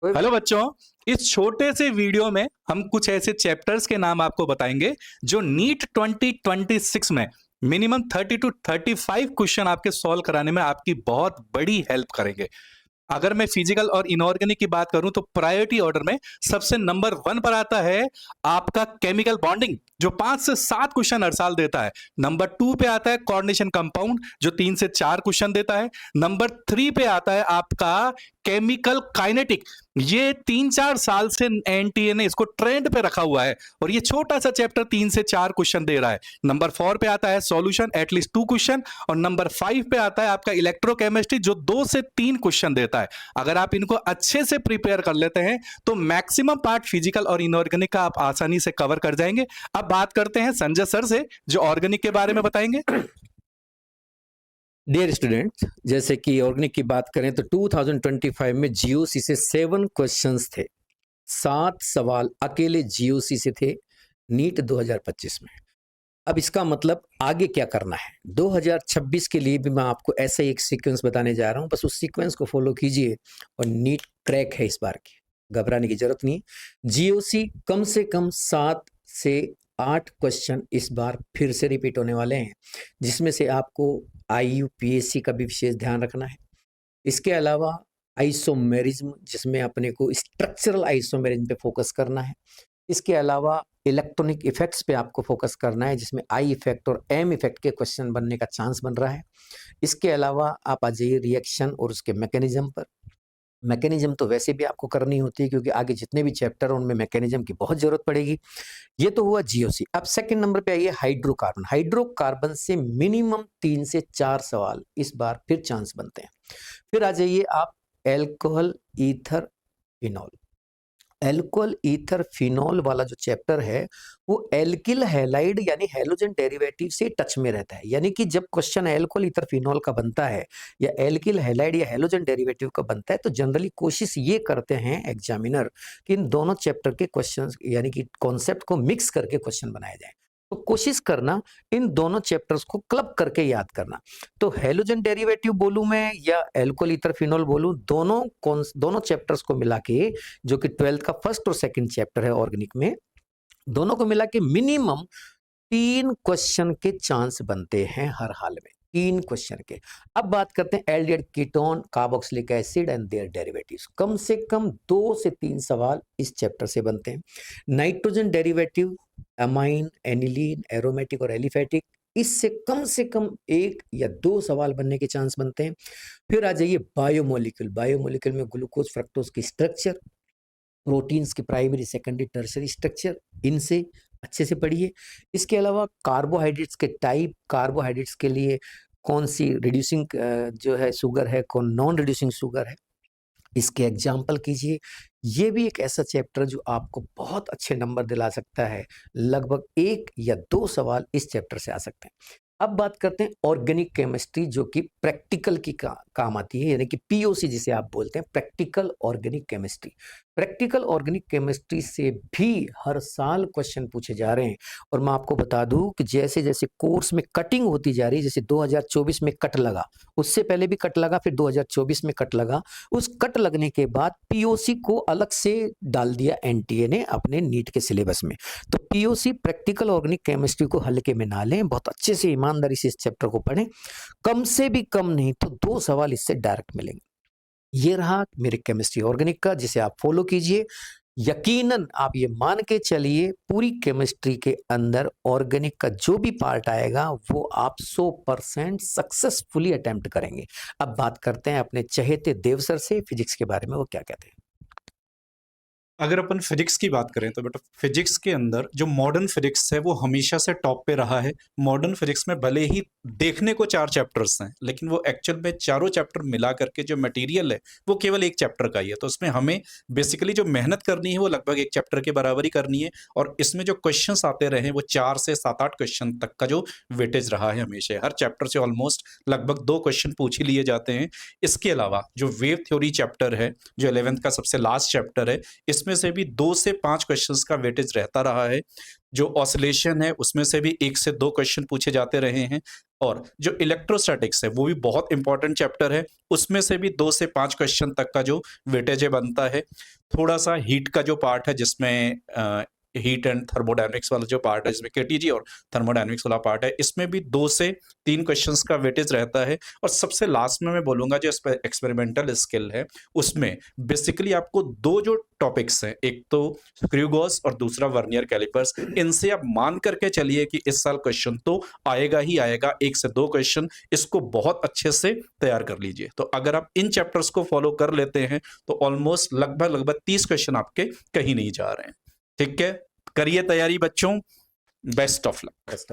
कोई हेलो बच्चों, इस छोटे से वीडियो में हम कुछ ऐसे चैप्टर्स के नाम आपको बताएंगे जो नीट 2026 में मिनिमम 30 टू 35 क्वेश्चन आपके सॉल्व कराने में आपकी बहुत बड़ी हेल्प करेंगे। अगर मैं फिजिकल और इनऑर्गेनिक की बात करूं तो प्रायोरिटी ऑर्डर में सबसे नंबर 1 पर आता है आपका केमिकल बॉन्डिंग, जो 5 से 7 क्वेश्चन हर साल देता है। नंबर 2 पे आता है कोऑर्डिनेशन कंपाउंड, जो 3 से 4 क्वेश्चन देता है। नंबर 3 पे आता है आपका केमिकल काइनेटिक, ये 3-4 साल से एनटीए ने इसको ट्रेंड पे रखा हुआ है और ये छोटा सा चैप्टर 3 से 4 क्वेश्चन दे रहा है। नंबर 4 पे आता है सॉल्यूशन, एटलीस्ट 2 क्वेश्चन। और नंबर 5 पे आता है आपका इलेक्ट्रोकेमिस्ट्री, जो 2 से 3 क्वेश्चन देता है। अगर आप इनको अच्छे से प्रिपेयर कर लेते हैं तो मैक्सिमम पार्ट फिजिकल और इनऑर्गेनिक का आप आसानी से कवर कर जाएंगे। अब बात करते हैं संजय सर से, जो ऑर्गेनिक के बारे में बताएंगे। डियर स्टूडेंट्स, जैसे कि ऑर्गेनिक की बात करें तो 2025 में जीओसी से 7 क्वेश्चंस थे। 7 सवाल अकेले जीओसी से थे नीट 2025 में। अब इसका मतलब आगे क्या करना है 2026 के लिए भी मैं आपको ऐसा ही एक सीक्वेंस बताने जा रहा हूं। बस उस सीक्वेंस को फॉलो कीजिए और नीट क्रैक है इस बार की, घबराने की जरूरत नहीं। जीओसी कम से कम 7 से 8 क्वेश्चन इस बार फिर से रिपीट होने वाले हैं, जिसमें से आपको आईयूपीएससी का भी विशेष ध्यान रखना है। इसके अलावा आइसोमेरिज्म, जिसमें अपने को स्ट्रक्चरल आइसोमेरिज्म पे फोकस करना है। इसके अलावा इलेक्ट्रॉनिक इफेक्ट्स पे आपको फोकस करना है, जिसमें आई इफेक्ट और एम इफेक्ट के क्वेश्चन बनने का चांस बन रहा है। इसके अलावा आप आ जाइए रिएक्शन और उसके मैकेनिज्म पर। मैकेनिज्म तो वैसे भी आपको करनी होती है, क्योंकि आगे जितने भी चैप्टर हैं उनमें मैकेनिज्म की बहुत जरूरत पड़ेगी। ये तो हुआ जीओसी। अब सेकंड नंबर पे आइए हाइड्रोकार्बन। हाइड्रोकार्बन से मिनिमम 3 से 4 सवाल इस बार फिर चांस बनते हैं। फिर आ जाइए आप alcohol ether phenol. Alcohol ether phenol वाला जो चैप्टर है वो एल्किल हैलाइड यानी हैलोजन डेरिवेटिव से टच में रहता है। यानी कि जब क्वेश्चन एल्कोहल ईथर फिनॉल का बनता है या एल्किल हैलाइड या हैलोजन डेरिवेटिव का बनता है, तो जनरली कोशिश ये करते हैं एग्जामिनर कि इन दोनों चैप्टर के क्वेश्चन यानी कि कॉन्सेप्ट को मिक्स करके क्वेश्चन बनाया जाए। तो कोशिश करना इन दोनों चैप्टर्स को क्लब करके याद करना। तो हैलोजन डेरिवेटिव बोलूं मैं या एल्कोहल ईथर फिनॉल बोलूं, दोनों चैप्टर्स को मिला के, जो कि 12th का फर्स्ट और सेकंड चैप्टर है ऑर्गेनिक में, दोनों को मिला के मिनिमम 3 क्वेश्चन के चांस बनते हैं हर हाल में, 3 क्वेश्चन के। अब बात करते हैं aldehyde ketone, carboxylic acid and their derivatives. कम से कम 2 से 3 सवाल इस चैप्टर से बनते हैं। Nitrogen derivative, amine, aniline, aromatic और एलिफेटिक, इससे कम से कम 1 या 2 सवाल बनने के चांस बनते हैं। फिर आ जाइए बायोमोलिक्यूल। बायोमोलिक्यूल में ग्लूकोज फ्रक्टोज की स्ट्रक्चर, प्रोटीन्स की प्राइमरी सेकेंडरी टर्शरी स्ट्रक्चर, इनसे अच्छे से पढ़िए। इसके अलावा कार्बोहाइड्रेट्स के टाइप, कार्बोहाइड्रेट्स के लिए कौन सी रिड्यूसिंग जो है शुगर है, कौन नॉन रिड्यूसिंग शुगर है, इसके एग्जाम्पल कीजिए। ये भी एक ऐसा चैप्टर जो आपको बहुत अच्छे नंबर दिला सकता है। लगभग 1 या 2 सवाल इस चैप्टर से आ सकते हैं। अब बात करते हैं ऑर्गेनिक केमिस्ट्री, जो कि प्रैक्टिकल की काम आती है, यानी कि पीओसी जिसे आप बोलते हैं, practical organic chemistry. Practical organic chemistry से भी हर साल क्वेश्चन पूछे जा रहे हैं। और मैं आपको बता दूं कि जैसे जैसे कोर्स में कटिंग होती जा रही है, जैसे 2024 में कट लगा, उससे पहले भी कट लगा, फिर 2024 में कट लगा, उस कट लगने के बाद पीओसी को अलग से डाल दिया एनटीए ने अपने नीट के सिलेबस में। तो पीओसी प्रैक्टिकल ऑर्गेनिक केमिस्ट्री को हल्के में ना लें, बहुत अच्छे से ईमानदारी से इस चैप्टर को पढ़ें। कम से भी कम नहीं तो 2 सवाल इससे डायरेक्ट मिलेंगे। ये रहा मेरे केमिस्ट्री ऑर्गेनिक का, जिसे आप फॉलो कीजिए। यकीनन आप ये मान के चलिए पूरी केमिस्ट्री के अंदर ऑर्गेनिक का जो भी पार्ट आएगा वो आप 100% सक्सेसफुली अटेम्प्ट करेंगे। अब बात करते हैं अपने चहेते देव सर से फिजिक्स के बारे में, वो क्या कहते हैं। अगर अपन फिजिक्स की बात करें तो बेटा, फिजिक्स के अंदर जो मॉडर्न फिजिक्स है वो हमेशा से टॉप पे रहा है। मॉडर्न फिजिक्स में भले ही देखने को 4 चैप्टर्स हैं, लेकिन वो एक्चुअल में चारों चैप्टर मिला करके जो मटेरियल है वो केवल एक चैप्टर का ही है। तो उसमें हमें बेसिकली जो मेहनत करनी है वो लगभग एक चैप्टर के बराबर ही करनी है। और इसमें जो क्वेश्चंस आते रहे वो 4 से 7-8 क्वेश्चन तक का जो वेटेज रहा है हमेशा। हर चैप्टर से ऑलमोस्ट लगभग 2 क्वेश्चन पूछ ही लिए जाते हैं। इसके अलावा जो वेव थ्योरी चैप्टर है, जो 11th का सबसे लास्ट चैप्टर है, इसमें इसमें से भी 2 से 5 क्वेश्चंस का वेटेज रहता रहा है। जो ऑसिलेशन है उसमें से भी 1 से 2 क्वेश्चन पूछे जाते रहे हैं, और जो इलेक्ट्रोस्टैटिक्स है वो भी बहुत इंपॉर्टेंट चैप्टर है, उसमें से भी 2 से 5 क्वेश्चन तक का जो वेटेज है बनता है। थोड़ा सा हीट का जो पार्ट है, जिसमें हीट एंड थर्मोडायनेमिक्स वाला जो पार्ट है, जिसमें केटीजी और थर्मोडायनेमिक्स वाला पार्ट है, इसमें भी 2 से 3 क्वेश्चंस का वेटेज रहता है। और सबसे लास्ट में मैं बोलूंगा जो एक्सपेरिमेंटल स्किल है, उसमें बेसिकली आपको 2 जो टॉपिक्स हैं, एक तो स्क्रू गॉस और दूसरा वर्नियर कैलिपर्स, इनसे आप मान करके चलिए कि इस साल क्वेश्चन तो आएगा ही आएगा, 1 से 2 क्वेश्चन, इसको बहुत अच्छे से तैयार कर लीजिए। तो अगर आप इन चैप्टर्स को फॉलो कर लेते हैं तो ऑलमोस्ट लगभग 30 क्वेश्चन आपके कहीं नहीं जा रहे हैं। ठीक है, करिए तैयारी बच्चों, बेस्ट ऑफ लक।